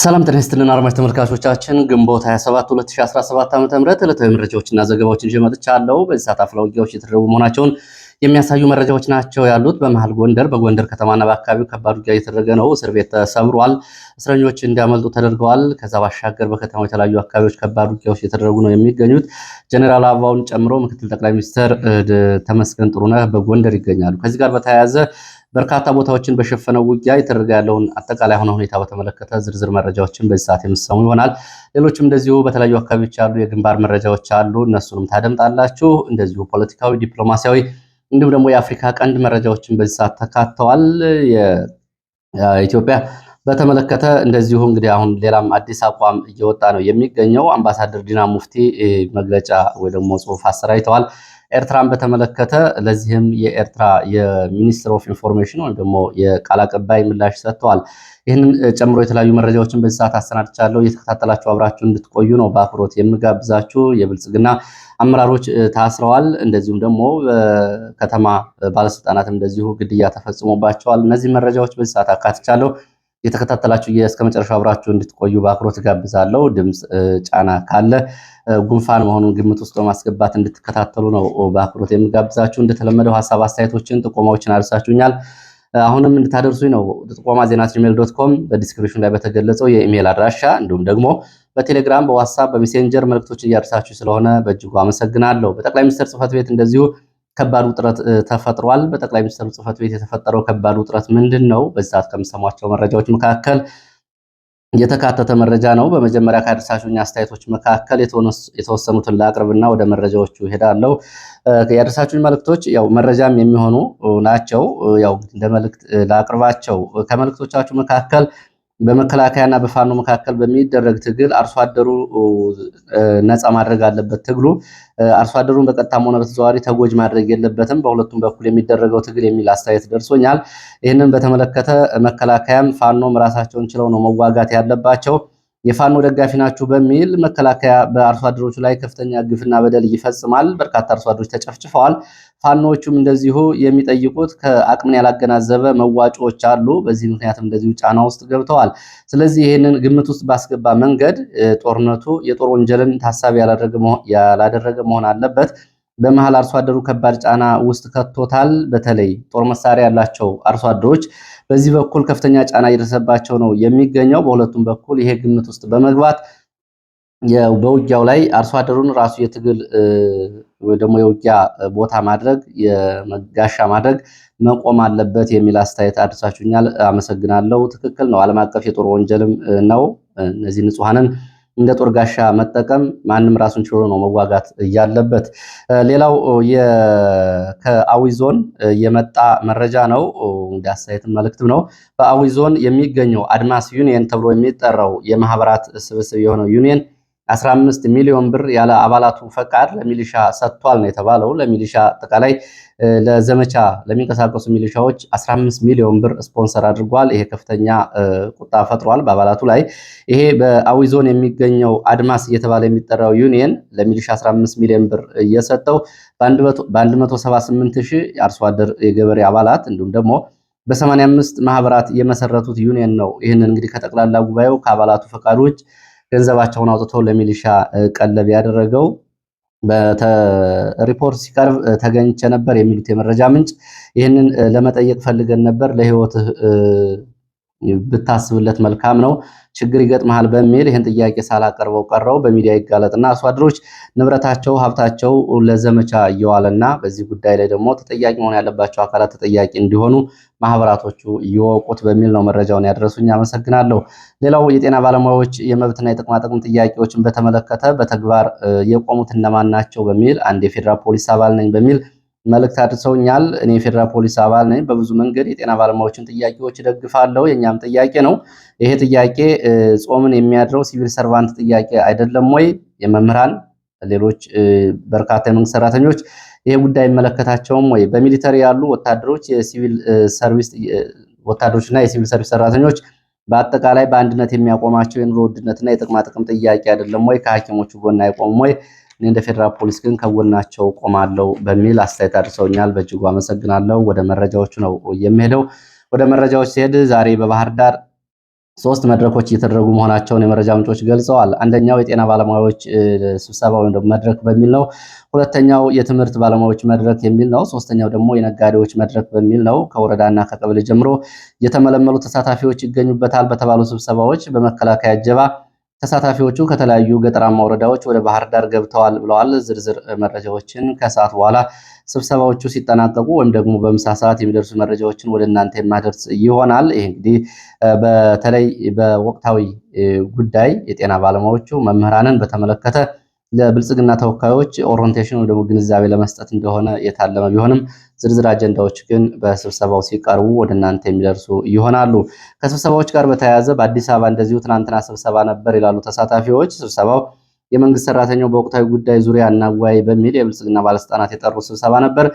ሰላም ጤና ይስጥልን አድማጭ ተመልካቾቻችን፣ ግንቦት 27 2017 ዓ.ም ዕለታዊ መረጃዎችና ዘገባዎችን ይዤ መጥቻለሁ። በዚህ ሰዓት አፍላ ውጊያዎች እየተደረጉ መሆናቸውን የሚያሳዩ መረጃዎች ናቸው ያሉት። በመሃል ጎንደር በጎንደር ከተማና በአካባቢው ከባድ ውጊያ እየተደረገ ነው። እስር ቤት ተሰብሯል። እስረኞች እንዲያመልጡ ተደርገዋል። ከዛ ባሻገር በከተማው የተለያዩ አካባቢዎች ከባድ ውጊያዎች እየተደረጉ ነው የሚገኙት። ጀነራል አበባውን ጨምሮ ምክትል ጠቅላይ ሚኒስትር ተመስገን ጥሩነህ በጎንደር ይገኛሉ። ከዚህ ጋር በተያያዘ በርካታ ቦታዎችን በሸፈነው ውጊያ የተደረገ ያለውን አጠቃላይ ሆነ ሁኔታ በተመለከተ ዝርዝር መረጃዎችን በዚህ ሰዓት የምትሰሙ ይሆናል። ሌሎችም እንደዚሁ በተለያዩ አካባቢዎች ያሉ የግንባር መረጃዎች አሉ፣ እነሱንም ታደምጣላችሁ። እንደዚሁ ፖለቲካዊ፣ ዲፕሎማሲያዊ እንዲሁም ደግሞ የአፍሪካ ቀንድ መረጃዎችን በዚህ ሰዓት ተካተዋል። የኢትዮጵያ በተመለከተ እንደዚሁ እንግዲህ አሁን ሌላም አዲስ አቋም እየወጣ ነው የሚገኘው። አምባሳደር ዲና ሙፍቲ መግለጫ ወይ ደግሞ ጽሁፍ አሰራጭተዋል። ኤርትራን በተመለከተ ለዚህም የኤርትራ የሚኒስትር ኦፍ ኢንፎርሜሽን ወይም ደግሞ የቃል አቀባይ ምላሽ ሰጥተዋል። ይህንን ጨምሮ የተለያዩ መረጃዎችን በዚህ ሰዓት አሰናድቻለሁ። እየተከታተላችሁ አብራችሁ እንድትቆዩ ነው በአክብሮት የምጋብዛችሁ። የብልጽግና አመራሮች ታስረዋል። እንደዚሁም ደግሞ ከተማ ባለስልጣናትም እንደዚሁ ግድያ ተፈጽሞባቸዋል። እነዚህ መረጃዎች በዚህ ሰዓት አካትቻለሁ። የተከታተላችሁ እስከ መጨረሻው አብራችሁ እንድትቆዩ በአክብሮት ጋብዛለሁ። ድምፅ ጫና ካለ ጉንፋን መሆኑን ግምት ውስጥ በማስገባት እንድትከታተሉ ነው በአክብሮት የምጋብዛችሁ። እንደተለመደው ሀሳብ አስተያየቶችን፣ ጥቆማዎችን አድርሳችሁኛል። አሁንም እንድታደርሱኝ ነው ጥቆማ@gmail.com በዲስክሪፕሽን ላይ በተገለጸው የኢሜል አድራሻ እንዲሁም ደግሞ በቴሌግራም፣ በዋትስአፕ፣ በሜሴንጀር መልእክቶችን እያደረሳችሁ ስለሆነ በእጅጉ አመሰግናለሁ። በጠቅላይ ሚኒስትር ጽሕፈት ቤት እንደዚሁ ከባድ ውጥረት ተፈጥሯል። በጠቅላይ ሚኒስትሩ ጽሕፈት ቤት የተፈጠረው ከባድ ውጥረት ምንድን ነው? በዚህ ሰዓት ከምሰሟቸው መረጃዎች መካከል የተካተተ መረጃ ነው። በመጀመሪያ ካደረሳችሁኝ አስተያየቶች መካከል የተወሰኑትን ላቅርብና ወደ መረጃዎቹ እሄዳለሁ። ያደረሳችሁኝ መልእክቶች ያው መረጃም የሚሆኑ ናቸው። ያው እንደ መልእክት ላቅርባቸው። ከመልእክቶቻችሁ መካከል በመከላከያና በፋኖ መካከል በሚደረግ ትግል አርሶ አደሩ ነፃ ማድረግ አለበት። ትግሉ አርሶ አደሩን በቀጥታም ሆነ በተዘዋዋሪ ተጎጅ ማድረግ የለበትም። በሁለቱም በኩል የሚደረገው ትግል የሚል አስተያየት ደርሶኛል። ይህንን በተመለከተ መከላከያም ፋኖም ራሳቸውን ችለው ነው መዋጋት ያለባቸው። የፋኖ ደጋፊ ናችሁ በሚል መከላከያ በአርሶ አደሮቹ ላይ ከፍተኛ ግፍና በደል ይፈጽማል። በርካታ አርሶ አደሮች ተጨፍጭፈዋል። ፋኖዎቹም እንደዚሁ የሚጠይቁት ከአቅምን ያላገናዘበ መዋጮዎች አሉ። በዚህ ምክንያትም እንደዚሁ ጫና ውስጥ ገብተዋል። ስለዚህ ይህንን ግምት ውስጥ ባስገባ መንገድ ጦርነቱ የጦር ወንጀልን ታሳቢ ያላደረገ መሆን አለበት። በመሃል አርሶ አደሩ ከባድ ጫና ውስጥ ከቶታል። በተለይ ጦር መሳሪያ ያላቸው አርሶ አደሮች በዚህ በኩል ከፍተኛ ጫና እየደረሰባቸው ነው የሚገኘው። በሁለቱም በኩል ይሄ ግምት ውስጥ በመግባት በውጊያው ላይ አርሶ አደሩን ራሱ የትግል ወይ ደግሞ የውጊያ ቦታ ማድረግ የመጋሻ ማድረግ መቆም አለበት የሚል አስተያየት አድርሳችሁኛል። አመሰግናለሁ። ትክክል ነው። ዓለም አቀፍ የጦር ወንጀልም ነው። እነዚህ ንጹሐንን እንደ ጦር ጋሻ መጠቀም ማንም ራሱን ችሎ ነው መዋጋት ያለበት። ሌላው ከአዊ ዞን የመጣ መረጃ ነው። እንደ አስተያየትም መልእክትም ነው። በአዊ ዞን የሚገኘው አድማስ ዩኒየን ተብሎ የሚጠራው የማህበራት ስብስብ የሆነው ዩኒየን 15 ሚሊዮን ብር ያለ አባላቱ ፈቃድ ለሚሊሻ ሰጥቷል ነው የተባለው። ለሚሊሻ አጠቃላይ ለዘመቻ ለሚንቀሳቀሱ ሚሊሻዎች 15 ሚሊዮን ብር ስፖንሰር አድርጓል። ይሄ ከፍተኛ ቁጣ ፈጥሯል በአባላቱ ላይ። ይሄ በአዊ ዞን የሚገኘው አድማስ እየተባለ የሚጠራው ዩኒየን ለሚሊሻ 15 ሚሊዮን ብር እየሰጠው በ178 ሺህ የአርሶ አደር የገበሬ አባላት እንዲሁም ደግሞ በ85 ማህበራት የመሰረቱት ዩኒየን ነው። ይህንን እንግዲህ ከጠቅላላ ጉባኤው ከአባላቱ ፈቃዶች ገንዘባቸውን አውጥተው ለሚሊሻ ቀለብ ያደረገው። ሪፖርት ሲቀርብ ተገኝቼ ነበር የሚሉት የመረጃ ምንጭ ይህንን ለመጠየቅ ፈልገን ነበር። ለህይወትህ ብታስብለት መልካም ነው፣ ችግር ይገጥመሃል በሚል ይህን ጥያቄ ሳላቀርበው ቀረው። በሚዲያ ይጋለጥና አርሶ አደሮች ንብረታቸው ሀብታቸው ለዘመቻ እየዋለና በዚህ ጉዳይ ላይ ደግሞ ተጠያቂ መሆን ያለባቸው አካላት ተጠያቂ እንዲሆኑ ማህበራቶቹ እየወቁት በሚል ነው መረጃውን ያደረሱኝ። አመሰግናለሁ። ሌላው የጤና ባለሙያዎች የመብትና የጥቅማጥቅም ጥያቄዎችን በተመለከተ በተግባር የቆሙት እነማን ናቸው በሚል አንድ የፌዴራል ፖሊስ አባል ነኝ በሚል መልእክት አድርሰውኛል። እኔ የፌዴራል ፖሊስ አባል ነኝ። በብዙ መንገድ የጤና ባለሙያዎችን ጥያቄዎች ደግፋለሁ። የኛም ጥያቄ ነው። ይሄ ጥያቄ ጾምን የሚያድረው ሲቪል ሰርቫንት ጥያቄ አይደለም ወይ? የመምህራን ሌሎች በርካታ የመንግስት ሰራተኞች ይሄ ጉዳይ አይመለከታቸውም ወይ? በሚሊተሪ ያሉ ወታደሮች፣ የሲቪል ሰርቪስ ወታደሮችና የሲቪል ሰርቪስ ሰራተኞች በአጠቃላይ በአንድነት የሚያቆማቸው የኑሮ ውድነትና የጥቅማጥቅም ጥያቄ አይደለም ወይ? ከሐኪሞቹ ጎን አይቆሙም ወይ? እኔ እንደ ፌዴራል ፖሊስ ግን ከጎናቸው ቆማለሁ በሚል አስተያየት አድርሰውኛል። በእጅጉ አመሰግናለሁ። ወደ መረጃዎቹ ነው የሚሄደው። ወደ መረጃዎች ሲሄድ ዛሬ በባህር ዳር ሶስት መድረኮች እየተደረጉ መሆናቸውን የመረጃ ምንጮች ገልጸዋል። አንደኛው የጤና ባለሙያዎች ስብሰባ ወይም ደግሞ መድረክ በሚል ነው። ሁለተኛው የትምህርት ባለሙያዎች መድረክ የሚል ነው። ሶስተኛው ደግሞ የነጋዴዎች መድረክ በሚል ነው። ከወረዳና ከቀበሌ ጀምሮ የተመለመሉ ተሳታፊዎች ይገኙበታል በተባሉ ስብሰባዎች በመከላከያ እጀባ ተሳታፊዎቹ ከተለያዩ ገጠራማ ወረዳዎች ወደ ባህር ዳር ገብተዋል ብለዋል። ዝርዝር መረጃዎችን ከሰዓት በኋላ ስብሰባዎቹ ሲጠናቀቁ ወይም ደግሞ በምሳ ሰዓት የሚደርሱ መረጃዎችን ወደ እናንተ የማደርስ ይሆናል። ይህ እንግዲህ በተለይ በወቅታዊ ጉዳይ የጤና ባለሙያዎቹ መምህራንን በተመለከተ ለብልጽግና ተወካዮች ኦሪንቴሽን ወይ ደግሞ ግንዛቤ ለመስጠት እንደሆነ የታለመ ቢሆንም ዝርዝር አጀንዳዎች ግን በስብሰባው ሲቀርቡ ወደ እናንተ የሚደርሱ ይሆናሉ። ከስብሰባዎች ጋር በተያያዘ በአዲስ አበባ እንደዚሁ ትናንትና ስብሰባ ነበር ይላሉ ተሳታፊዎች። ስብሰባው የመንግስት ሰራተኛው በወቅታዊ ጉዳይ ዙሪያ እናወያይ በሚል የብልጽግና ባለስልጣናት የጠሩት ስብሰባ ነበር።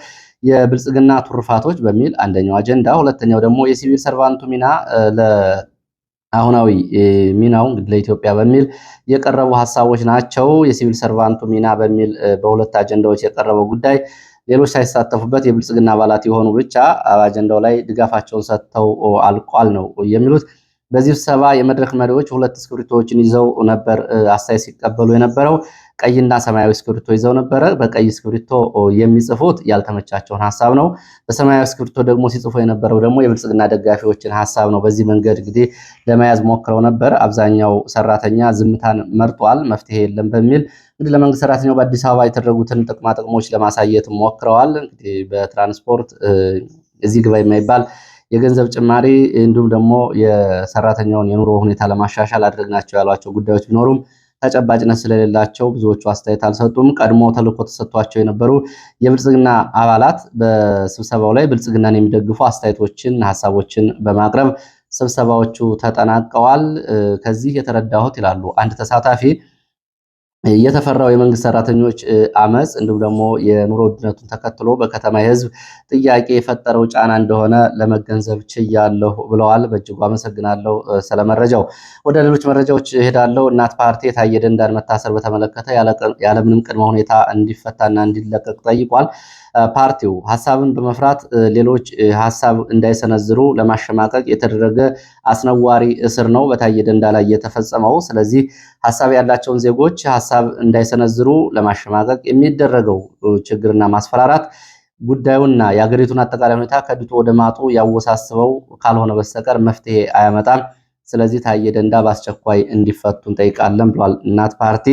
የብልጽግና ቱርፋቶች በሚል አንደኛው አጀንዳ፣ ሁለተኛው ደግሞ የሲቪል ሰርቫንቱ ሚና አሁናዊ ሚናው እንግዲህ ለኢትዮጵያ በሚል የቀረቡ ሀሳቦች ናቸው። የሲቪል ሰርቫንቱ ሚና በሚል በሁለት አጀንዳዎች የቀረበው ጉዳይ ሌሎች ሳይሳተፉበት የብልጽግና አባላት የሆኑ ብቻ አጀንዳው ላይ ድጋፋቸውን ሰጥተው አልቋል ነው የሚሉት። በዚህ ስብሰባ የመድረክ መሪዎች ሁለት እስክሪብቶዎችን ይዘው ነበር አስተያየት ሲቀበሉ የነበረው። ቀይና ሰማያዊ እስክሪብቶ ይዘው ነበረ። በቀይ እስክሪብቶ የሚጽፉት ያልተመቻቸውን ሀሳብ ነው። በሰማያዊ እስክሪብቶ ደግሞ ሲጽፉ የነበረው ደግሞ የብልጽግና ደጋፊዎችን ሀሳብ ነው። በዚህ መንገድ እንግዲህ ለመያዝ ሞክረው ነበር። አብዛኛው ሰራተኛ ዝምታን መርጧል። መፍትሄ የለም በሚል እንግዲህ ለመንግስት ሰራተኛው በአዲስ አበባ የተደረጉትን ጥቅማ ጥቅሞች ለማሳየት ሞክረዋል። እንግዲህ በትራንስፖርት እዚህ ግባ የማይባል የገንዘብ ጭማሪ እንዲሁም ደግሞ የሰራተኛውን የኑሮ ሁኔታ ለማሻሻል አድርገናቸው ያሏቸው ጉዳዮች ቢኖሩም ተጨባጭነት ስለሌላቸው ብዙዎቹ አስተያየት አልሰጡም። ቀድሞ ተልዕኮ ተሰጥቷቸው የነበሩ የብልጽግና አባላት በስብሰባው ላይ ብልጽግናን የሚደግፉ አስተያየቶችን፣ ሀሳቦችን በማቅረብ ስብሰባዎቹ ተጠናቀዋል። ከዚህ የተረዳሁት ይላሉ አንድ ተሳታፊ የተፈራው የመንግስት ሰራተኞች አመፅ እንዲሁም ደግሞ የኑሮ ውድነቱን ተከትሎ በከተማ የህዝብ ጥያቄ የፈጠረው ጫና እንደሆነ ለመገንዘብ ችያለሁ ብለዋል። በእጅጉ አመሰግናለሁ ስለመረጃው። ወደ ሌሎች መረጃዎች እሄዳለሁ። እናት ፓርቲ የታየ ደንዳን መታሰር በተመለከተ ያለምንም ቅድመ ሁኔታ እንዲፈታና እንዲለቀቅ ጠይቋል። ፓርቲው ሀሳብን በመፍራት ሌሎች ሀሳብ እንዳይሰነዝሩ ለማሸማቀቅ የተደረገ አስነዋሪ እስር ነው በታየ ደንዳ ላይ የተፈጸመው። ስለዚህ ሀሳብ ያላቸውን ዜጎች ሀሳብ እንዳይሰነዝሩ ለማሸማቀቅ የሚደረገው ችግርና ማስፈራራት ጉዳዩና የሀገሪቱን አጠቃላይ ሁኔታ ከድጡ ወደ ማጡ ያወሳስበው ካልሆነ በስተቀር መፍትሄ አያመጣም። ስለዚህ ታየ ደንዳ በአስቸኳይ እንዲፈቱ እንጠይቃለን ብሏል እናት ፓርቲ።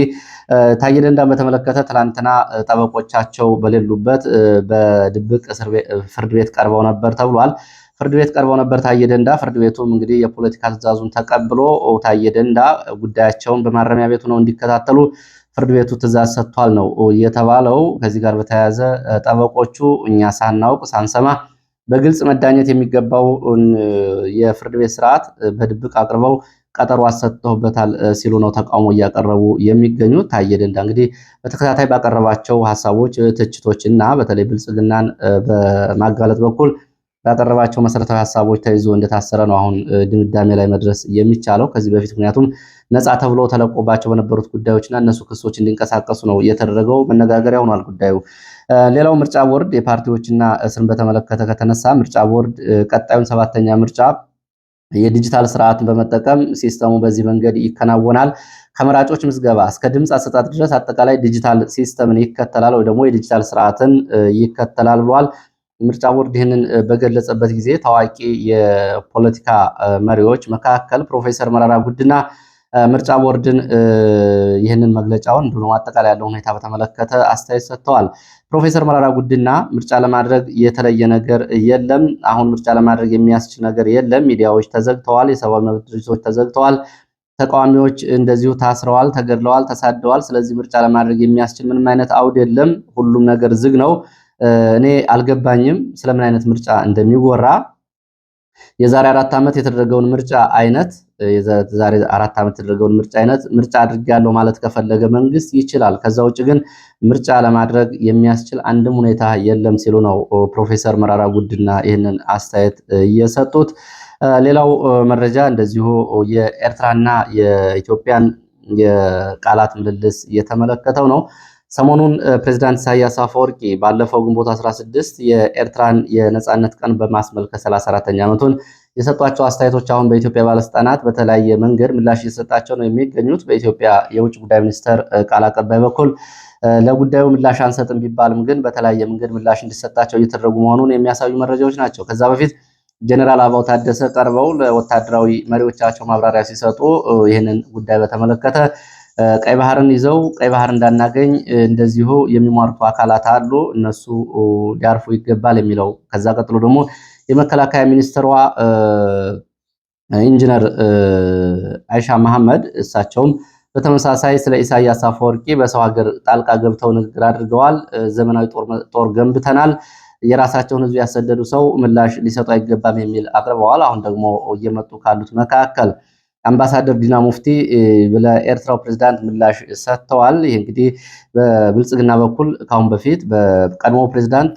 ታየ ደንዳን በተመለከተ ትላንትና ጠበቆቻቸው በሌሉበት በድብቅ ፍርድ ቤት ቀርበው ነበር ተብሏል። ፍርድ ቤት ቀርበው ነበር ታየ ደንዳ። ፍርድ ቤቱም እንግዲህ የፖለቲካ ትዕዛዙን ተቀብሎ ታየ ደንዳ ጉዳያቸውን በማረሚያ ቤቱ ነው እንዲከታተሉ ፍርድ ቤቱ ትዕዛዝ ሰጥቷል ነው የተባለው። ከዚህ ጋር በተያያዘ ጠበቆቹ እኛ ሳናውቅ ሳንሰማ በግልጽ መዳኘት የሚገባው የፍርድ ቤት ስርዓት በድብቅ አቅርበው ቀጠሮ አሰጥተውበታል ሲሉ ነው ተቃውሞ እያቀረቡ የሚገኙት። ታየ ደንዳ እንግዲህ በተከታታይ ባቀረባቸው ሀሳቦች፣ ትችቶች እና በተለይ ብልጽግናን በማጋለጥ በኩል ባቀረባቸው መሰረታዊ ሀሳቦች ተይዞ እንደታሰረ ነው አሁን ድምዳሜ ላይ መድረስ የሚቻለው። ከዚህ በፊት ምክንያቱም ነፃ ተብሎ ተለቆባቸው በነበሩት ጉዳዮችና እነሱ ክሶች እንዲንቀሳቀሱ ነው የተደረገው። መነጋገሪያ ሆኗል ጉዳዩ። ሌላው ምርጫ ቦርድ የፓርቲዎችና እስርን በተመለከተ ከተነሳ ምርጫ ቦርድ ቀጣዩን 7ኛ ምርጫ የዲጂታል ስርዓትን በመጠቀም ሲስተሙ በዚህ መንገድ ይከናወናል። ከመራጮች ምዝገባ እስከ ድምፅ አሰጣጥ ድረስ አጠቃላይ ዲጂታል ሲስተምን ይከተላል ወይ ደግሞ የዲጂታል ስርዓትን ይከተላል ብሏል። ምርጫ ቦርድ ይህንን በገለጸበት ጊዜ ታዋቂ የፖለቲካ መሪዎች መካከል ፕሮፌሰር መረራ ጉዲና ምርጫ ቦርድን ይህንን መግለጫውን እንዲሁም አጠቃላይ ያለው ሁኔታ በተመለከተ አስተያየት ሰጥተዋል። ፕሮፌሰር መረራ ጉዲና ምርጫ ለማድረግ የተለየ ነገር የለም፣ አሁን ምርጫ ለማድረግ የሚያስችል ነገር የለም፣ ሚዲያዎች ተዘግተዋል፣ የሰብአዊ መብት ድርጅቶች ተዘግተዋል፣ ተቃዋሚዎች እንደዚሁ ታስረዋል፣ ተገድለዋል፣ ተሳደዋል። ስለዚህ ምርጫ ለማድረግ የሚያስችል ምንም አይነት አውድ የለም፣ ሁሉም ነገር ዝግ ነው። እኔ አልገባኝም ስለምን አይነት ምርጫ እንደሚወራ። የዛሬ 4 ዓመት የተደረገውን ምርጫ አይነት የዛሬ 4 ዓመት የተደረገውን ምርጫ አይነት ምርጫ አድርጌያለሁ ማለት ከፈለገ መንግስት ይችላል። ከዛ ውጭ ግን ምርጫ ለማድረግ የሚያስችል አንድም ሁኔታ የለም ሲሉ ነው ፕሮፌሰር መረራ ጉዲና ይህንን አስተያየት እየሰጡት። ሌላው መረጃ እንደዚሁ የኤርትራና የኢትዮጵያን የቃላት ምልልስ እየተመለከተው ነው። ሰሞኑን ፕሬዝዳንት ኢሳያስ አፈወርቂ ባለፈው ግንቦት 16 የኤርትራን የነጻነት ቀን በማስመልከት 34ኛ ዓመቱን የሰጧቸው አስተያየቶች አሁን በኢትዮጵያ ባለስልጣናት በተለያየ መንገድ ምላሽ እየሰጣቸው ነው የሚገኙት። በኢትዮጵያ የውጭ ጉዳይ ሚኒስቴር ቃል አቀባይ በኩል ለጉዳዩ ምላሽ አንሰጥም ቢባልም ግን በተለያየ መንገድ ምላሽ እንዲሰጣቸው እየተደረጉ መሆኑን የሚያሳዩ መረጃዎች ናቸው። ከዛ በፊት ጀነራል አበባው ታደሰ ቀርበው ለወታደራዊ መሪዎቻቸው ማብራሪያ ሲሰጡ ይህንን ጉዳይ በተመለከተ ቀይ ባህርን ይዘው ቀይ ባህር እንዳናገኝ እንደዚሁ የሚሟርቱ አካላት አሉ፣ እነሱ ሊያርፉ ይገባል የሚለው። ከዛ ቀጥሎ ደግሞ የመከላከያ ሚኒስትሯ ኢንጂነር አይሻ መሐመድ እሳቸውም በተመሳሳይ ስለ ኢሳያስ አፈወርቂ በሰው ሀገር ጣልቃ ገብተው ንግግር አድርገዋል። ዘመናዊ ጦር ገንብተናል፣ የራሳቸውን ህዝብ ያሰደዱ ሰው ምላሽ ሊሰጡ አይገባም የሚል አቅርበዋል። አሁን ደግሞ እየመጡ ካሉት መካከል አምባሳደር ዲና ሙፍቲ ለኤርትራው ፕሬዝዳንት ምላሽ ሰጥተዋል። ይህ እንግዲህ በብልጽግና በኩል ካሁን በፊት በቀድሞ ፕሬዝዳንት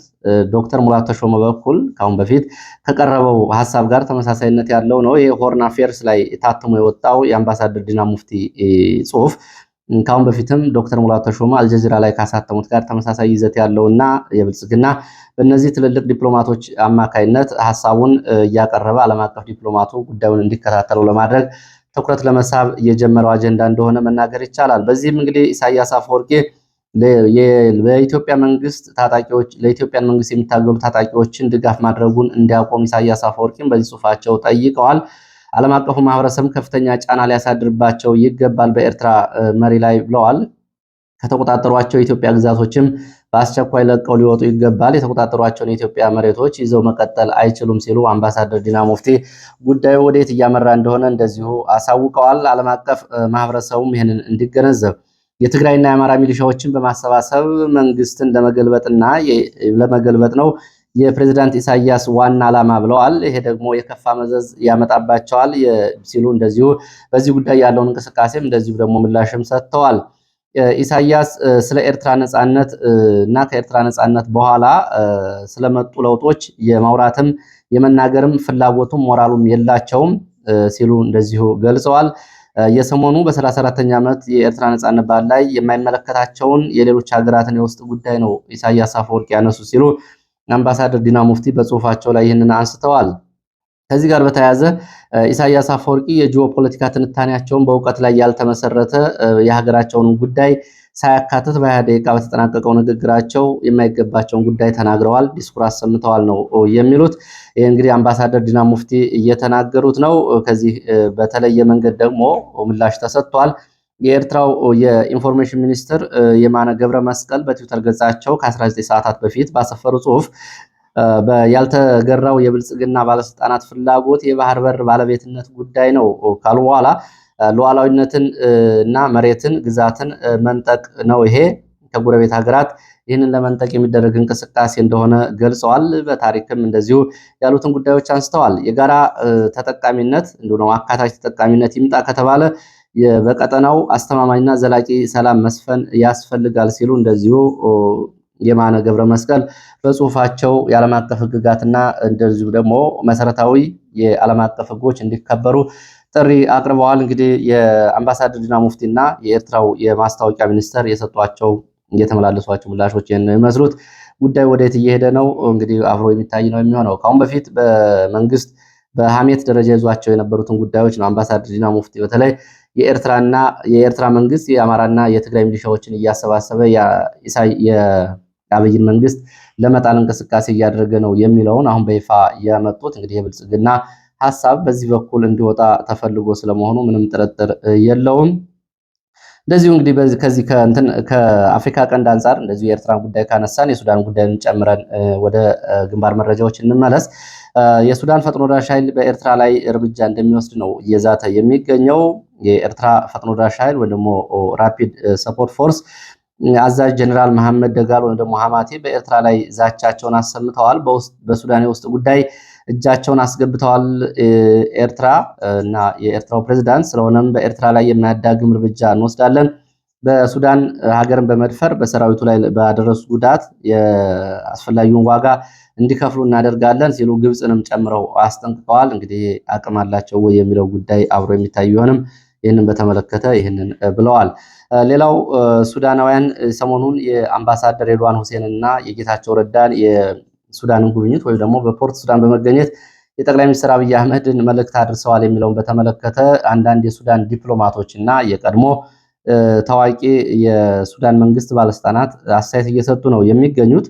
ዶክተር ሙላቱ ተሾመ በኩል ካሁን በፊት ከቀረበው ሀሳብ ጋር ተመሳሳይነት ያለው ነው። ይሄ ሆርን አፌርስ ላይ ታትሞ የወጣው የአምባሳደር ዲና ሙፍቲ ጽሁፍ ካሁን በፊትም ዶክተር ሙላቱ ተሾመ አልጀዚራ ላይ ካሳተሙት ጋር ተመሳሳይ ይዘት ያለውና የብልጽግና በእነዚህ ትልልቅ ዲፕሎማቶች አማካይነት ሀሳቡን እያቀረበ ዓለም አቀፍ ዲፕሎማቱ ጉዳዩን እንዲከታተሉ ለማድረግ ትኩረት ለመሳብ የጀመረው አጀንዳ እንደሆነ መናገር ይቻላል። በዚህም እንግዲህ ኢሳያስ አፈወርቂ ለኢትዮጵያ መንግስት ታጣቂዎች ለኢትዮጵያ መንግስት የሚታገሉ ታጣቂዎችን ድጋፍ ማድረጉን እንዲያቆም ኢሳያስ አፈወርቂም በዚህ ጽሁፋቸው ጠይቀዋል። ዓለም አቀፉ ማህበረሰብ ከፍተኛ ጫና ሊያሳድርባቸው ይገባል በኤርትራ መሪ ላይ ብለዋል። ከተቆጣጠሯቸው የኢትዮጵያ ግዛቶችም በአስቸኳይ ለቀው ሊወጡ ይገባል፣ የተቆጣጠሯቸውን የኢትዮጵያ መሬቶች ይዘው መቀጠል አይችሉም ሲሉ አምባሳደር ዲና ሙፍቲ ጉዳዩ ወዴት እያመራ እንደሆነ እንደዚሁ አሳውቀዋል። ዓለም አቀፍ ማህበረሰቡም ይህንን እንዲገነዘብ የትግራይና የአማራ ሚሊሻዎችን በማሰባሰብ መንግስትን ለመገልበጥ ነው የፕሬዝዳንት ኢሳያስ ዋና ዓላማ ብለዋል። ይሄ ደግሞ የከፋ መዘዝ ያመጣባቸዋል ሲሉ እንደዚሁ በዚህ ጉዳይ ያለውን እንቅስቃሴም እንደዚሁ ደግሞ ምላሽም ሰጥተዋል። ኢሳያስ ስለ ኤርትራ ነጻነት እና ከኤርትራ ነጻነት በኋላ ስለመጡ ለውጦች የማውራትም የመናገርም ፍላጎቱም ሞራሉም የላቸውም ሲሉ እንደዚሁ ገልጸዋል። የሰሞኑ በ34ኛ ዓመት የኤርትራ ነጻነት በዓል ላይ የማይመለከታቸውን የሌሎች ሀገራትን የውስጥ ጉዳይ ነው ኢሳያስ አፈወርቂ ያነሱ ሲሉ አምባሳደር ዲና ሙፍቲ በጽሁፋቸው ላይ ይህንን አንስተዋል። ከዚህ ጋር በተያያዘ ኢሳያስ አፈወርቂ የጂኦፖለቲካ ትንታኔያቸውን በእውቀት ላይ ያልተመሰረተ የሀገራቸውን ጉዳይ ሳያካትት በ20 ደቂቃ በተጠናቀቀው ንግግራቸው የማይገባቸውን ጉዳይ ተናግረዋል፣ ዲስኩር አሰምተዋል ነው የሚሉት። ይህ እንግዲህ አምባሳደር ዲና ሙፍቲ እየተናገሩት ነው። ከዚህ በተለየ መንገድ ደግሞ ምላሽ ተሰጥቷል። የኤርትራው የኢንፎርሜሽን ሚኒስትር የማነ ገብረ መስቀል በትዊተር ገጻቸው ከ19 ሰዓታት በፊት ባሰፈሩ ጽሁፍ ያልተገራው የብልጽግና ባለስልጣናት ፍላጎት የባህር በር ባለቤትነት ጉዳይ ነው ካሉ በኋላ ሉዓላዊነትን እና መሬትን ግዛትን መንጠቅ ነው። ይሄ ከጎረቤት ሀገራት ይህንን ለመንጠቅ የሚደረግ እንቅስቃሴ እንደሆነ ገልጸዋል። በታሪክም እንደዚሁ ያሉትን ጉዳዮች አንስተዋል። የጋራ ተጠቃሚነት እንዲሁ አካታች ተጠቃሚነት ይምጣ ከተባለ በቀጠናው አስተማማኝና ዘላቂ ሰላም መስፈን ያስፈልጋል ሲሉ እንደዚሁ የማነ ገብረ መስቀል በጽሁፋቸው የዓለም አቀፍ ህግጋትና እንደዚሁ ደግሞ መሰረታዊ የዓለም አቀፍ ህጎች እንዲከበሩ ጥሪ አቅርበዋል። እንግዲህ የአምባሳደር ዲና ሙፍቲና የኤርትራው የማስታወቂያ ሚኒስተር የሰጧቸው የተመላለሷቸው ምላሾች የሚመስሉት ጉዳይ ወዴት እየሄደ ነው እንግዲህ አብሮ የሚታይ ነው የሚሆነው። ካሁን በፊት በመንግስት በሐሜት ደረጃ ይዟቸው የነበሩትን ጉዳዮች ነው አምባሳደር ዲና ሙፍቲ በተለይ የኤርትራ መንግስት የአማራና የትግራይ ሚሊሻዎችን እያሰባሰበ የአብይን መንግስት ለመጣል እንቅስቃሴ እያደረገ ነው የሚለውን አሁን በይፋ ያመጡት። እንግዲህ የብልጽግና ሐሳብ በዚህ በኩል እንዲወጣ ተፈልጎ ስለመሆኑ ምንም ጥርጥር የለውም። እንደዚሁ እንግዲህ ከዚህ ከአፍሪካ ቀንድ አንጻር እንደዚሁ የኤርትራን ጉዳይ ካነሳን የሱዳን ጉዳይን ጨምረን ወደ ግንባር መረጃዎች እንመለስ። የሱዳን ፈጥኖ ደራሽ ኃይል በኤርትራ ላይ እርምጃ እንደሚወስድ ነው እየዛተ የሚገኘው። የኤርትራ ፈጥኖ ደራሽ ኃይል ወይ ደግሞ ራፒድ ሰፖርት ፎርስ አዛዥ ጀነራል መሐመድ ደጋሎ ወይ ደግሞ ሐማቴ በኤርትራ ላይ ዛቻቸውን አሰምተዋል። በሱዳን የውስጥ ጉዳይ እጃቸውን አስገብተዋል ኤርትራ እና የኤርትራው ፕሬዝዳንት። ስለሆነም በኤርትራ ላይ የማያዳግም እርምጃ እንወስዳለን፣ በሱዳን ሀገርን በመድፈር በሰራዊቱ ላይ ባደረሱ ጉዳት የአስፈላጊውን ዋጋ እንዲከፍሉ እናደርጋለን ሲሉ ግብፅንም ጨምረው አስጠንቅቀዋል። እንግዲህ አቅም አላቸው ወይ የሚለው ጉዳይ አብሮ የሚታይ ቢሆንም ይህንን በተመለከተ ይህንን ብለዋል። ሌላው ሱዳናውያን ሰሞኑን የአምባሳደር ሬድዋን ሁሴን እና የጌታቸው ረዳን የሱዳንን ጉብኝት ወይም ደግሞ በፖርት ሱዳን በመገኘት የጠቅላይ ሚኒስትር አብይ አህመድን መልእክት አድርሰዋል የሚለውን በተመለከተ አንዳንድ የሱዳን ዲፕሎማቶች እና የቀድሞ ታዋቂ የሱዳን መንግስት ባለስልጣናት አስተያየት እየሰጡ ነው የሚገኙት።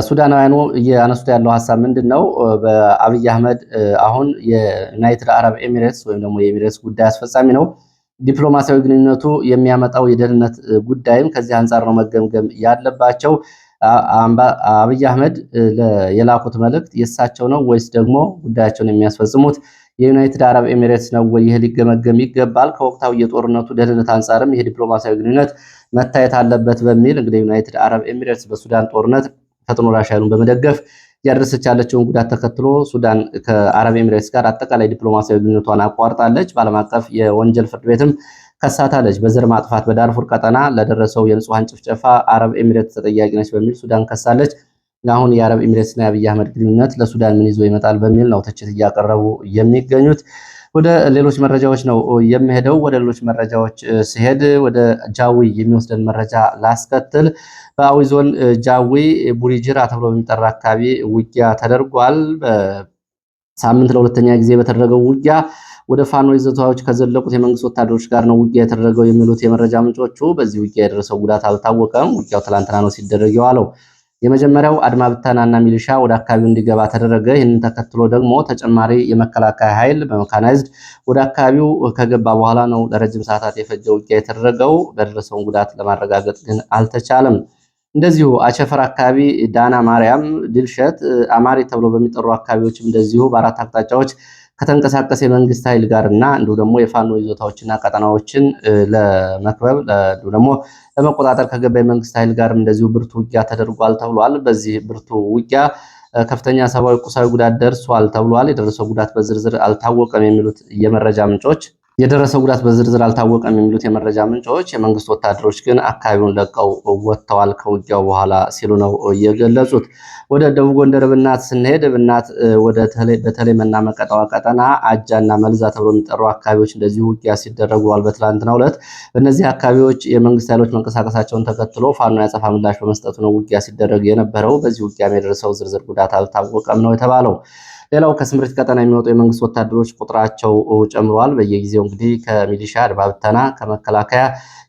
ሱዳናውያኑ እያነሱት ያለው ሀሳብ ምንድን ነው? በአብይ አህመድ አሁን የዩናይትድ አረብ ኤሚሬትስ ወይም ደግሞ የኤሚሬትስ ጉዳይ አስፈጻሚ ነው። ዲፕሎማሲያዊ ግንኙነቱ የሚያመጣው የደህንነት ጉዳይም ከዚህ አንጻር ነው መገምገም ያለባቸው። አብይ አህመድ የላኩት መልእክት የእሳቸው ነው ወይስ ደግሞ ጉዳያቸውን የሚያስፈጽሙት የዩናይትድ አረብ ኤሚሬትስ ነው ወይ? ይህ ሊገመገም ይገባል። ከወቅታዊ የጦርነቱ ደህንነት አንጻርም ይሄ ዲፕሎማሲያዊ ግንኙነት መታየት አለበት በሚል እንግዲህ ዩናይትድ አረብ ኤሚሬትስ በሱዳን ጦርነት ፈጥኖ ደራሽ ኃይሉን በመደገፍ እያደረሰች ያለችውን ጉዳት ተከትሎ ሱዳን ከአረብ ኤሚሬትስ ጋር አጠቃላይ ዲፕሎማሲያዊ ግንኙነቷን አቋርጣለች። በዓለም አቀፍ የወንጀል ፍርድ ቤትም ከሳታለች። በዘር ማጥፋት በዳርፉር ቀጠና ለደረሰው የንጹሐን ጭፍጨፋ አረብ ኤሚሬትስ ተጠያቂ ነች በሚል ሱዳን ከሳለች። አሁን የአረብ ኤሚሬትስና የአብይ አህመድ ግንኙነት ለሱዳን ምን ይዞ ይመጣል በሚል ነው ትችት እያቀረቡ የሚገኙት። ወደ ሌሎች መረጃዎች ነው የሚሄደው። ወደ ሌሎች መረጃዎች ሲሄድ ወደ ጃዊ የሚወስደን መረጃ ላስከትል። በአዊ ዞን ጃዊ ቡሪጅራ ተብሎ በሚጠራ አካባቢ ውጊያ ተደርጓል። በሳምንት ለሁለተኛ ጊዜ በተደረገው ውጊያ ወደ ፋኖ ይዞታዎች ከዘለቁት የመንግስት ወታደሮች ጋር ነው ውጊያ የተደረገው የሚሉት የመረጃ ምንጮቹ። በዚህ ውጊያ የደረሰው ጉዳት አልታወቀም። ውጊያው ትላንትና ነው ሲደረግ የዋለው። የመጀመሪያው አድማ ብተናና ሚሊሻ ወደ አካባቢው እንዲገባ ተደረገ። ይህንን ተከትሎ ደግሞ ተጨማሪ የመከላከያ ኃይል በመካናይዝድ ወደ አካባቢው ከገባ በኋላ ነው ለረጅም ሰዓታት የፈጀ ውጊያ የተደረገው። በደረሰውን ጉዳት ለማረጋገጥ ግን አልተቻለም። እንደዚሁ አቸፈር አካባቢ፣ ዳና ማርያም፣ ድልሸት፣ አማሪ ተብሎ በሚጠሩ አካባቢዎችም እንደዚሁ በአራት አቅጣጫዎች ከተንቀሳቀሰ የመንግስት ኃይል ጋር እና እንዲሁ ደግሞ የፋኖ ይዞታዎችና ቀጠናዎችን ለመክበብ እንዲሁ ደግሞ ለመቆጣጠር ከገባ የመንግስት ኃይል ጋርም እንደዚሁ ብርቱ ውጊያ ተደርጓል ተብሏል። በዚህ ብርቱ ውጊያ ከፍተኛ ሰብአዊ፣ ቁሳዊ ጉዳት ደርሷል ተብሏል። የደረሰው ጉዳት በዝርዝር አልታወቀም የሚሉት የመረጃ ምንጮች የመረጃ ምንጮች የመንግስት ወታደሮች ግን አካባቢውን ለቀው ወጥተዋል ከውጊያው በኋላ ሲሉ ነው የገለጹት። ወደ ደቡብ ጎንደር ብናት ስንሄድ ብናት በተለይ መናመቀጠዋ ቀጠና አጃና መልዛ ተብሎ የሚጠሩ አካባቢዎች እንደዚሁ ውጊያ ሲደረጉ ዋል። በትላንትናው ዕለት በእነዚህ አካባቢዎች የመንግስት ኃይሎች መንቀሳቀሳቸውን ተከትሎ ፋኖ ያጸፋ ምላሽ በመስጠቱ ነው ውጊያ ሲደረግ የነበረው። በዚህ ውጊያ የደረሰው ዝርዝር ጉዳት አልታወቀም ነው የተባለው። ሌላው ከስምሪት ቀጠና የሚወጡ የመንግስት ወታደሮች ቁጥራቸው ጨምሯል። በየጊዜው እንግዲህ ከሚሊሻ አድማ ብተና፣ ከመከላከያ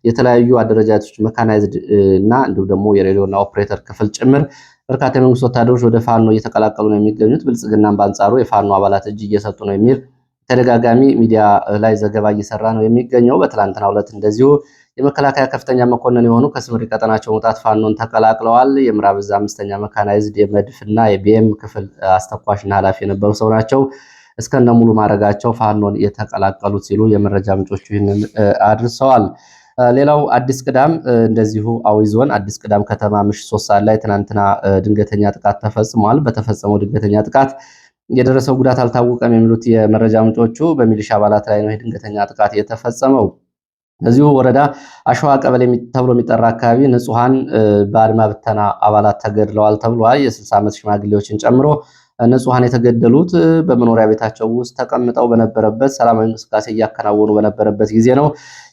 የተለያዩ አደረጃጀቶች መካናይዝድ እና እንዲሁም ደግሞ የሬዲዮና ኦፕሬተር ክፍል ጭምር በርካታ የመንግስት ወታደሮች ወደ ፋኖ እየተቀላቀሉ ነው የሚገኙት። ብልጽግናም በአንጻሩ የፋኖ አባላት እጅ እየሰጡ ነው የሚል ተደጋጋሚ ሚዲያ ላይ ዘገባ እየሰራ ነው የሚገኘው። በትላንትናው ዕለት እንደዚሁ የመከላከያ ከፍተኛ መኮንን የሆኑ ከስምሪት ቀጠናቸው መውጣት ፋኖን ተቀላቅለዋል። የምዕራብ ዕዝ 5ኛ መካናይዝድ የመድፍና የቢኤም ክፍል አስተኳሽና ኃላፊ የነበሩ ሰው ናቸው እስከነ ሙሉ ማድረጋቸው ፋኖን የተቀላቀሉት ሲሉ የመረጃ ምንጮቹ ይህንን አድርሰዋል። ሌላው አዲስ ቅዳም እንደዚሁ አዊ ዞን አዲስ ቅዳም ከተማ ምሽት 3 ሰዓት ላይ ትናንትና ድንገተኛ ጥቃት ተፈጽሟል። በተፈጸመው ድንገተኛ ጥቃት የደረሰው ጉዳት አልታወቀም የሚሉት የመረጃ ምንጮቹ በሚሊሻ አባላት ላይ ነው የድንገተኛ ጥቃት የተፈጸመው። እዚሁ ወረዳ አሸዋ ቀበሌ ተብሎ የሚጠራ አካባቢ ንጹሃን በአድማ ብተና አባላት ተገድለዋል ተብሏል። የ60 ዓመት ሽማግሌዎችን ጨምሮ ንጹሃን የተገደሉት በመኖሪያ ቤታቸው ውስጥ ተቀምጠው በነበረበት ሰላማዊ እንቅስቃሴ እያከናወኑ በነበረበት ጊዜ ነው።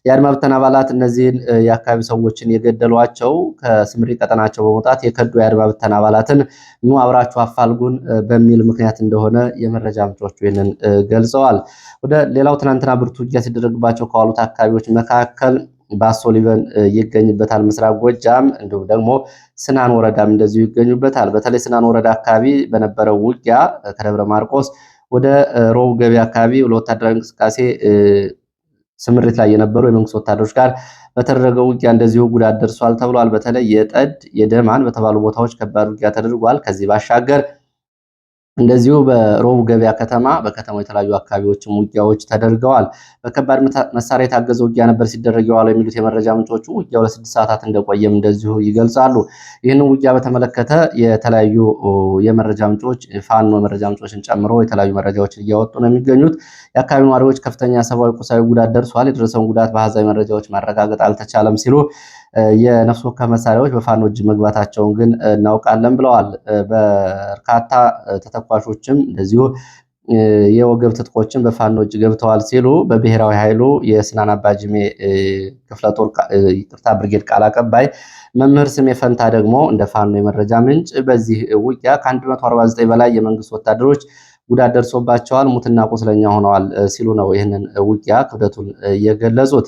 የአድማ ብተና አባላት እነዚህን የአካባቢ ሰዎችን የገደሏቸው ከስምሪት ቀጠናቸው በመውጣት የከዱ የአድማ ብተና አባላትን ኑ አብራችሁ አፋልጉን በሚል ምክንያት እንደሆነ የመረጃ ምንጮቹ ይህንን ገልጸዋል። ወደ ሌላው ትናንትና ብርቱ ውጊያ ሲደረግባቸው ከዋሉት አካባቢዎች መካከል ባሶ ሊበን ይገኝበታል። ምስራቅ ጎጃም እንዲሁም ደግሞ ስናን ወረዳም እንደዚሁ ይገኙበታል። በተለይ ስናን ወረዳ አካባቢ በነበረው ውጊያ ከደብረ ማርቆስ ወደ ሮብ ገበያ አካባቢ ለወታደራዊ እንቅስቃሴ ስምሪት ላይ የነበሩ የመንግስት ወታደሮች ጋር በተደረገው ውጊያ እንደዚሁ ጉዳት ደርሷል ተብሏል። በተለይ የጠድ የደማን በተባሉ ቦታዎች ከባድ ውጊያ ተደርጓል። ከዚህ ባሻገር እንደዚሁ በሮብ ገበያ ከተማ በከተማው የተለያዩ አካባቢዎችም ውጊያዎች ተደርገዋል። በከባድ መሳሪያ የታገዘ ውጊያ ነበር ሲደረግ የዋለው የሚሉት የመረጃ ምንጮቹ ውጊያው ለ6 ሰዓታት እንደቆየም እንደዚሁ ይገልጻሉ። ይህንን ውጊያ በተመለከተ የተለያዩ የመረጃ ምንጮች ፋኖ መረጃ ምንጮችን ጨምሮ የተለያዩ መረጃዎችን እያወጡ ነው የሚገኙት። የአካባቢ ነዋሪዎች ከፍተኛ ሰብአዊ፣ ቁሳዊ ጉዳት ደርሷል፣ የደረሰውን ጉዳት በአሃዛዊ መረጃዎች ማረጋገጥ አልተቻለም ሲሉ የነፍስ ወከፍ መሳሪያዎች በፋኖ እጅ መግባታቸውን ግን እናውቃለን ብለዋል። በርካታ ተተኳሾችም እንደዚሁ የወገብ ትጥቆችን በፋኖ እጅ ገብተዋል ሲሉ በብሔራዊ ኃይሉ የስናን አባጅሜ ክፍለ ጦር ይቅርታ ብርጌድ ቃል አቀባይ መምህር ስሜ ፈንታ ደግሞ እንደ ፋኖ የመረጃ ምንጭ በዚህ ውጊያ ከ149 በላይ የመንግስት ወታደሮች ጉዳት ደርሶባቸዋል፣ ሙትና ቁስለኛ ሆነዋል ሲሉ ነው ይህንን ውጊያ ክብደቱን የገለጹት።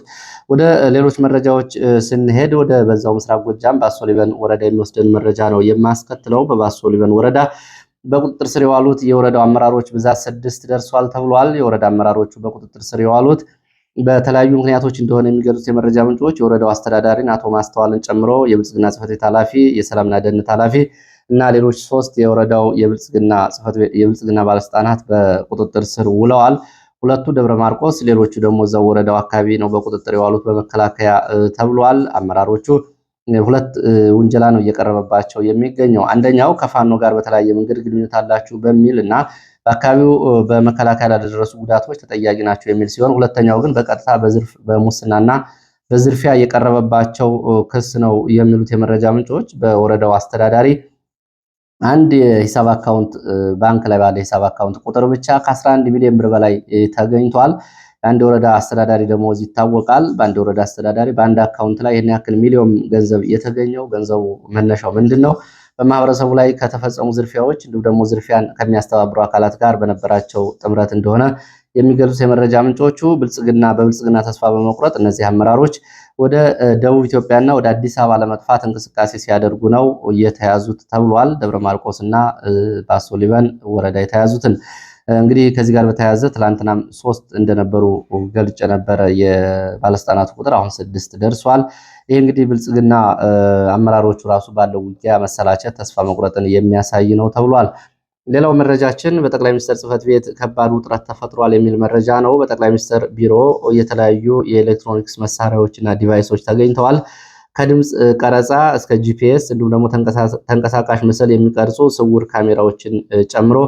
ወደ ሌሎች መረጃዎች ስንሄድ ወደ በዛው ምስራቅ ጎጃም ባሶ ሊበን ወረዳ የሚወስደን መረጃ ነው የማስከትለው። በባሶ ሊበን ወረዳ በቁጥጥር ስር የዋሉት የወረዳው አመራሮች ብዛት 6 ደርሷል ተብሏል። የወረዳ አመራሮቹ በቁጥጥር ስር የዋሉት በተለያዩ ምክንያቶች እንደሆነ የሚገልጹት የመረጃ ምንጮች የወረዳው አስተዳዳሪን አቶ ማስተዋልን ጨምሮ የብልጽግና ጽሕፈት ቤት ኃላፊ፣ የሰላምና ደህንነት ኃላፊ እና ሌሎች 3 የወረዳው የብልጽግና ባለስልጣናት በቁጥጥር ስር ውለዋል። ሁለቱ ደብረ ማርቆስ፣ ሌሎቹ ደግሞ እዛው ወረዳው አካባቢ ነው በቁጥጥር የዋሉት በመከላከያ ተብሏል። አመራሮቹ ሁለት ውንጀላ ነው እየቀረበባቸው የሚገኘው። አንደኛው ከፋኖ ጋር በተለያየ መንገድ ግንኙነት አላችሁ በሚል እና በአካባቢው በመከላከያ ላደረሱ ጉዳቶች ተጠያቂ ናቸው የሚል ሲሆን፣ ሁለተኛው ግን በቀጥታ በሙስናና በዝርፊያ የቀረበባቸው ክስ ነው የሚሉት የመረጃ ምንጮች በወረዳው አስተዳዳሪ አንድ የሂሳብ አካውንት ባንክ ላይ ባለ ሂሳብ አካውንት ቁጥር ብቻ ከ11 ሚሊዮን ብር በላይ ተገኝቷል። የአንድ ወረዳ አስተዳዳሪ ደሞዝ ይታወቃል። በአንድ ወረዳ አስተዳዳሪ በአንድ አካውንት ላይ ይህን ያክል ሚሊዮን ገንዘብ የተገኘው ገንዘቡ መነሻው ምንድን ነው? በማህበረሰቡ ላይ ከተፈጸሙ ዝርፊያዎች እንዲሁም ደግሞ ዝርፊያን ከሚያስተባብሩ አካላት ጋር በነበራቸው ጥምረት እንደሆነ የሚገልጹት የመረጃ ምንጮቹ በብልጽግና ተስፋ በመቁረጥ እነዚህ አመራሮች ወደ ደቡብ ኢትዮጵያና ወደ አዲስ አበባ ለመጥፋት እንቅስቃሴ ሲያደርጉ ነው የተያዙት ተብሏል። ደብረ ማርቆስ እና ባሶ ሊበን ወረዳ የተያዙትን እንግዲህ ከዚህ ጋር በተያያዘ ትላንትናም 3 እንደነበሩ ገልጬ ነበረ የባለስልጣናቱ ቁጥር አሁን 6 ደርሷል። ይህ እንግዲህ ብልጽግና አመራሮቹ ራሱ ባለው ውጊያ መሰላቸት፣ ተስፋ መቁረጥን የሚያሳይ ነው ተብሏል። ሌላው መረጃችን በጠቅላይ ሚኒስትር ጽሕፈት ቤት ከባድ ውጥረት ተፈጥሯል የሚል መረጃ ነው። በጠቅላይ ሚኒስትር ቢሮ የተለያዩ የኤሌክትሮኒክስ መሳሪያዎችና ዲቫይሶች ተገኝተዋል። ከድምፅ ቀረጻ እስከ ጂፒኤስ እንዲሁም ደግሞ ተንቀሳቃሽ ምስል የሚቀርጹ ስውር ካሜራዎችን ጨምሮ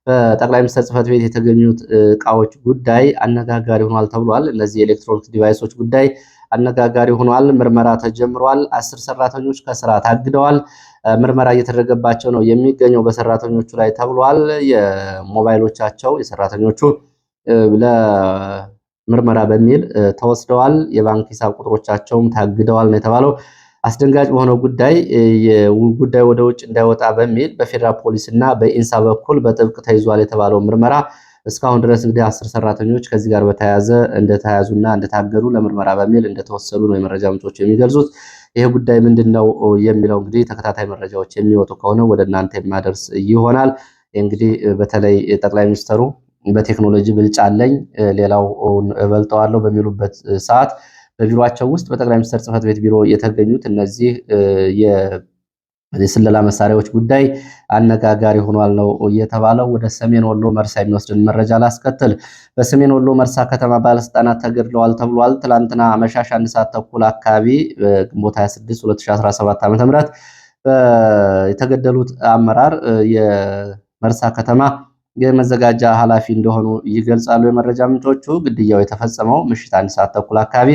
በጠቅላይ ሚኒስትር ጽሕፈት ቤት የተገኙት እቃዎች ጉዳይ አነጋጋሪ ሆኗል ተብሏል። እነዚህ የኤሌክትሮኒክስ ዲቫይሶች ጉዳይ አነጋጋሪ ሆኗል። ምርመራ ተጀምሯል። 10 ሰራተኞች ከስራ ታግደዋል። ምርመራ እየተደረገባቸው ነው የሚገኘው በሰራተኞቹ ላይ ተብሏል። የሞባይሎቻቸው የሰራተኞቹ ለምርመራ በሚል ተወስደዋል። የባንክ ሂሳብ ቁጥሮቻቸውም ታግደዋል ነው የተባለው። አስደንጋጭ በሆነው ጉዳይ ጉዳዩ ወደ ውጭ እንዳይወጣ በሚል በፌዴራል ፖሊስ እና በኢንሳ በኩል በጥብቅ ተይዟል የተባለው ምርመራ እስካሁን ድረስ እንግዲህ 10 ሰራተኞች ከዚህ ጋር በተያያዘ እንደተያዙና እንደታገዱ ለምርመራ በሚል እንደተወሰዱ ነው የመረጃ ምንጮች የሚገልጹት። ይሄ ጉዳይ ምንድነው የሚለው እንግዲህ ተከታታይ መረጃዎች የሚወጡ ከሆነ ወደ እናንተ የማደርስ ይሆናል። እንግዲህ በተለይ ጠቅላይ ሚኒስትሩ በቴክኖሎጂ ብልጫ አለኝ ሌላው እበልጠዋለሁ በሚሉበት ሰዓት በቢሮአቸው ውስጥ በጠቅላይ ሚኒስትር ጽሕፈት ቤት ቢሮ የተገኙት እነዚህ የስለላ መሳሪያዎች ጉዳይ አነጋጋሪ ሆኗል ነው የተባለው። ወደ ሰሜን ወሎ መርሳ የሚወስድን መረጃ ላስከትል። በሰሜን ወሎ መርሳ ከተማ ባለስልጣናት ተገድለዋል ተብሏል። ትላንትና አመሻሽ 1 ሰዓት ተኩል አካባቢ ግንቦት 26 2017 ዓ.ም የተገደሉት አመራር የመርሳ ከተማ የመዘጋጃ ኃላፊ እንደሆኑ ይገልጻሉ የመረጃ ምንጮቹ። ግድያው የተፈጸመው ምሽት 1 ሰዓት ተኩል አካባቢ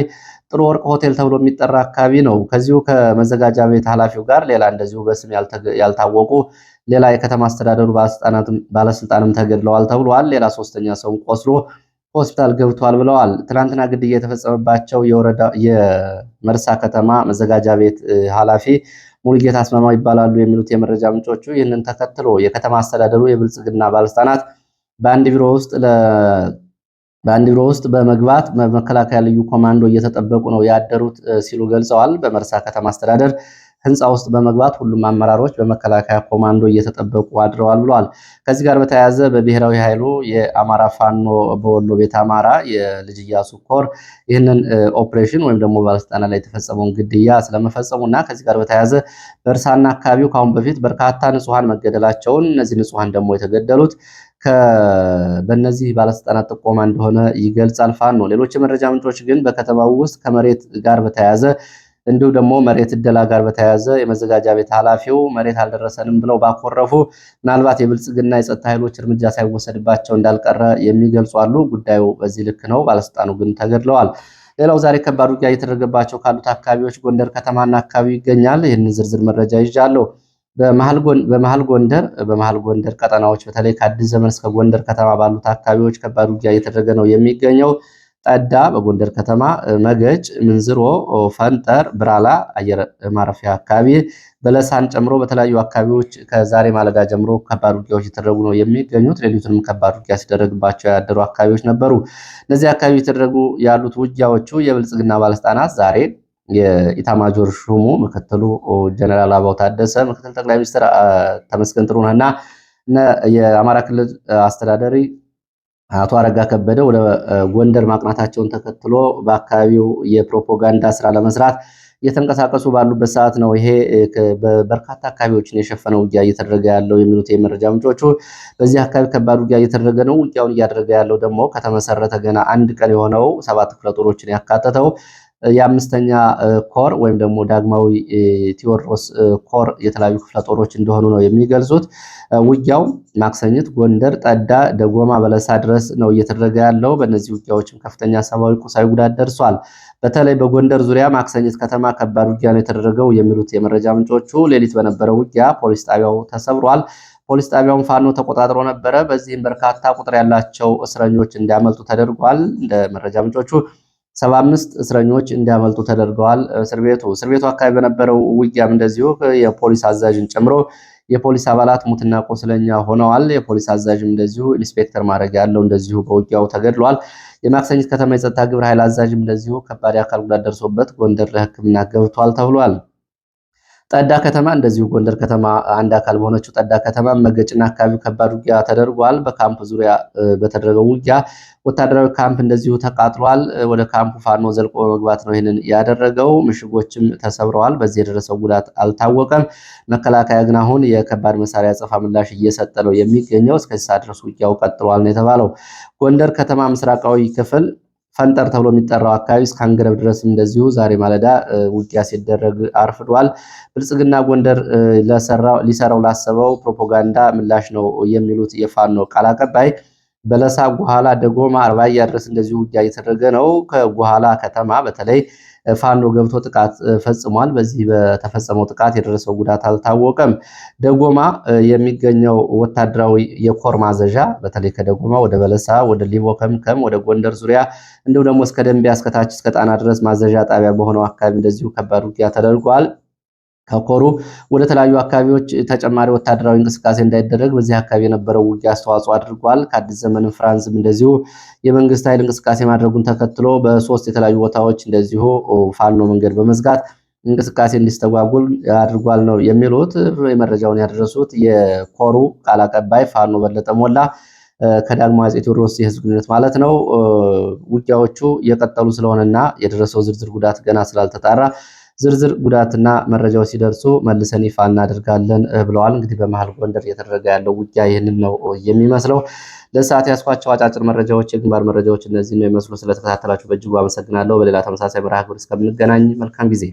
ጥሩ ወርቅ ሆቴል ተብሎ የሚጠራ አካባቢ ነው። ከዚሁ ከመዘጋጃ ቤት ኃላፊው ጋር ሌላ እንደዚሁ በስም ያልታወቁ ሌላ የከተማ አስተዳደሩ ባለስልጣንም ተገድለዋል ተብሏል። ሌላ 3ኛ ሰው ቆስሎ ሆስፒታል ገብቷል ብለዋል። ትናንትና ግድያ የተፈጸመባቸው የመርሳ ከተማ መዘጋጃ ቤት ኃላፊ ሙሉጌታ አስማማው ይባላሉ የሚሉት የመረጃ ምንጮቹ ይህንን ተከትሎ የከተማ አስተዳደሩ የብልጽግና ባለስልጣናት በአንድ ቢሮ ውስጥ በመግባት መከላከያ ልዩ ኮማንዶ እየተጠበቁ ነው ያደሩት ሲሉ ገልጸዋል። በመርሳ ከተማ አስተዳደር ህንፃ ውስጥ በመግባት ሁሉም አመራሮች በመከላከያ ኮማንዶ እየተጠበቁ አድረዋል ብለዋል። ከዚህ ጋር በተያያዘ በብሔራዊ ኃይሉ የአማራ ፋኖ በወሎ ቤት አማራ የልጅ ኢያሱ ኮር ይህንን ኦፕሬሽን ወይም ደግሞ ባለስልጣናት ላይ የተፈጸመውን ግድያ ስለመፈጸሙ እና ከዚህ ጋር በተያያዘ በእርሳና አካባቢው ከአሁን በፊት በርካታ ንጹሐን መገደላቸውን እነዚህ ንጹሐን ደግሞ የተገደሉት በእነዚህ ባለስልጣናት ጥቆማ እንደሆነ ይገልጻል ፋኖ። ሌሎች የመረጃ ምንጮች ግን በከተማው ውስጥ ከመሬት ጋር በተያያዘ እንዲሁ ደግሞ መሬት እደላ ጋር በተያያዘ የመዘጋጃ ቤት ኃላፊው መሬት አልደረሰንም ብለው ባኮረፉ ምናልባት የብልጽግና የጸጥታ ኃይሎች እርምጃ ሳይወሰድባቸው እንዳልቀረ የሚገልጹ አሉ። ጉዳዩ በዚህ ልክ ነው። ባለስልጣኑ ግን ተገድለዋል። ሌላው ዛሬ ከባድ ውጊያ እየተደረገባቸው ካሉት አካባቢዎች ጎንደር ከተማና አካባቢው ይገኛል። ይህንን ዝርዝር መረጃ ይዣለሁ። በመሃል ጎንደር ቀጠናዎች በተለይ ከአዲስ ዘመን እስከ ጎንደር ከተማ ባሉት አካባቢዎች ከባድ ውጊያ እየተደረገ ነው የሚገኘው። ጠዳ በጎንደር ከተማ፣ መገጭ፣ ምንዝሮ፣ ፈንጠር፣ ብራላ አየር ማረፊያ አካባቢ በለሳን ጨምሮ በተለያዩ አካባቢዎች ከዛሬ ማለዳ ጀምሮ ከባድ ውጊያዎች የተደረጉ ነው የሚገኙት። ሌሊቱንም ከባድ ውጊያ ሲደረግባቸው ያደሩ አካባቢዎች ነበሩ። እነዚህ አካባቢዎች የተደረጉ ያሉት ውጊያዎቹ የብልጽግና ባለስልጣናት ዛሬ የኢታማጆር ሹሙ ምክትሉ ጀነራል አበባው ታደሰ፣ ምክትል ጠቅላይ ሚኒስትር ተመስገን ጥሩነህና የአማራ ክልል አስተዳዳሪ አቶ አረጋ ከበደ ወደ ጎንደር ማቅናታቸውን ተከትሎ በአካባቢው የፕሮፓጋንዳ ስራ ለመስራት እየተንቀሳቀሱ ባሉበት ሰዓት ነው ይሄ በርካታ አካባቢዎችን የሸፈነ ውጊያ እየተደረገ ያለው የሚሉት የመረጃ ምንጮቹ። በዚህ አካባቢ ከባድ ውጊያ እየተደረገ ነው። ውጊያውን እያደረገ ያለው ደግሞ ከተመሰረተ ገና አንድ ቀን የሆነው 7 ክፍለ ጦሮችን ያካተተው የአምስተኛ ኮር ወይም ደግሞ ዳግማዊ ቴዎድሮስ ኮር የተለያዩ ክፍለ ጦሮች እንደሆኑ ነው የሚገልጹት። ውጊያው ማክሰኝት፣ ጎንደር፣ ጠዳ፣ ደጎማ፣ በለሳ ድረስ ነው እየተደረገ ያለው። በእነዚህ ውጊያዎችም ከፍተኛ ሰብአዊ፣ ቁሳዊ ጉዳት ደርሷል። በተለይ በጎንደር ዙሪያ ማክሰኝት ከተማ ከባድ ውጊያ ነው የተደረገው የሚሉት የመረጃ ምንጮቹ። ሌሊት በነበረው ውጊያ ፖሊስ ጣቢያው ተሰብሯል። ፖሊስ ጣቢያውን ፋኖ ተቆጣጥሮ ነበረ። በዚህም በርካታ ቁጥር ያላቸው እስረኞች እንዲያመልጡ ተደርጓል። እንደ መረጃ ምንጮቹ 75 እስረኞች እንዲያመልጡ ተደርገዋል። እስር ቤቱ አካባቢ በነበረው ውጊያም እንደዚሁ የፖሊስ አዛዥን ጨምሮ የፖሊስ አባላት ሙትና ቆስለኛ ሆነዋል። የፖሊስ አዛዥም እንደዚሁ ኢንስፔክተር ማዕረግ ያለው እንደዚሁ በውጊያው ተገድሏል። የማክሰኝት ከተማ የጸጥታ ግብረ ኃይል አዛዥም እንደዚሁ ከባድ የአካል ጉዳት ደርሶበት ጎንደር ለሕክምና ገብቷል ተብሏል። ጠዳ ከተማ እንደዚሁ ጎንደር ከተማ አንድ አካል በሆነችው ጠዳ ከተማ መገጭና አካባቢው ከባድ ውጊያ ተደርጓል። በካምፕ ዙሪያ በተደረገው ውጊያ ወታደራዊ ካምፕ እንደዚሁ ተቃጥሏል። ወደ ካምፑ ፋኖ ዘልቆ በመግባት ነው ይህንን ያደረገው። ምሽጎችም ተሰብረዋል። በዚህ የደረሰው ጉዳት አልታወቀም። መከላከያ ግን አሁን የከባድ መሳሪያ አጸፋ ምላሽ እየሰጠ ነው የሚገኘው። እስከዚህ ሰዓት ድረስ ውጊያው ቀጥሏል ነው የተባለው። ጎንደር ከተማ ምስራቃዊ ክፍል ፈንጠር ተብሎ የሚጠራው አካባቢ እስከ አንገረብ ድረስ እንደዚሁ ዛሬ ማለዳ ውጊያ ሲደረግ አርፍዷል። ብልጽግና ጎንደር ሊሰራው ላሰበው ፕሮፓጋንዳ ምላሽ ነው የሚሉት የፋኖ ቃል አቀባይ በለሳ፣ ጉኋላ፣ ደጎማ፣ አርባያ ድረስ እንደዚሁ ውጊያ እየተደረገ ነው። ከጉኋላ ከተማ በተለይ ፋኖ ገብቶ ጥቃት ፈጽሟል። በዚህ በተፈጸመው ጥቃት የደረሰው ጉዳት አልታወቀም። ደጎማ የሚገኘው ወታደራዊ የኮር ማዘዣ በተለይ ከደጎማ ወደ በለሳ፣ ወደ ሊቦ ከምከም፣ ወደ ጎንደር ዙሪያ እንዲሁም ደግሞ እስከ ደንቢያ እስከታች እስከ ጣና ድረስ ማዘዣ ጣቢያ በሆነው አካባቢ እንደዚሁ ከባድ ውጊያ ተደርጓል። ከኮሩ ወደ ተለያዩ አካባቢዎች ተጨማሪ ወታደራዊ እንቅስቃሴ እንዳይደረግ በዚህ አካባቢ የነበረው ውጊያ አስተዋጽኦ አድርጓል። ከአዲስ ዘመን ፍራንስም እንደዚሁ የመንግስት ኃይል እንቅስቃሴ ማድረጉን ተከትሎ በ3 የተለያዩ ቦታዎች እንደዚሁ ፋኖ መንገድ በመዝጋት እንቅስቃሴ እንዲስተጓጉል አድርጓል ነው የሚሉት። የመረጃውን ያደረሱት የኮሩ ቃል አቀባይ ፋኖ በለጠ ሞላ ከዳግማዊ አፄ ቴዎድሮስ የህዝብ ግንኙነት ማለት ነው። ውጊያዎቹ የቀጠሉ ስለሆነና የደረሰው ዝርዝር ጉዳት ገና ስላልተጣራ ዝርዝር ጉዳትና መረጃዎች ሲደርሱ መልሰን ይፋ እናደርጋለን ብለዋል። እንግዲህ በመሃል ጎንደር እየተደረገ ያለው ውጊያ ይህንን ነው የሚመስለው። ለሰዓት ያስኳቸው አጫጭር መረጃዎች፣ የግንባር መረጃዎች እነዚህ ነው የሚመስሉ። ስለተከታተላችሁ በእጅጉ አመሰግናለሁ። በሌላ ተመሳሳይ መርሃ ግብር እስከምንገናኝ መልካም ጊዜ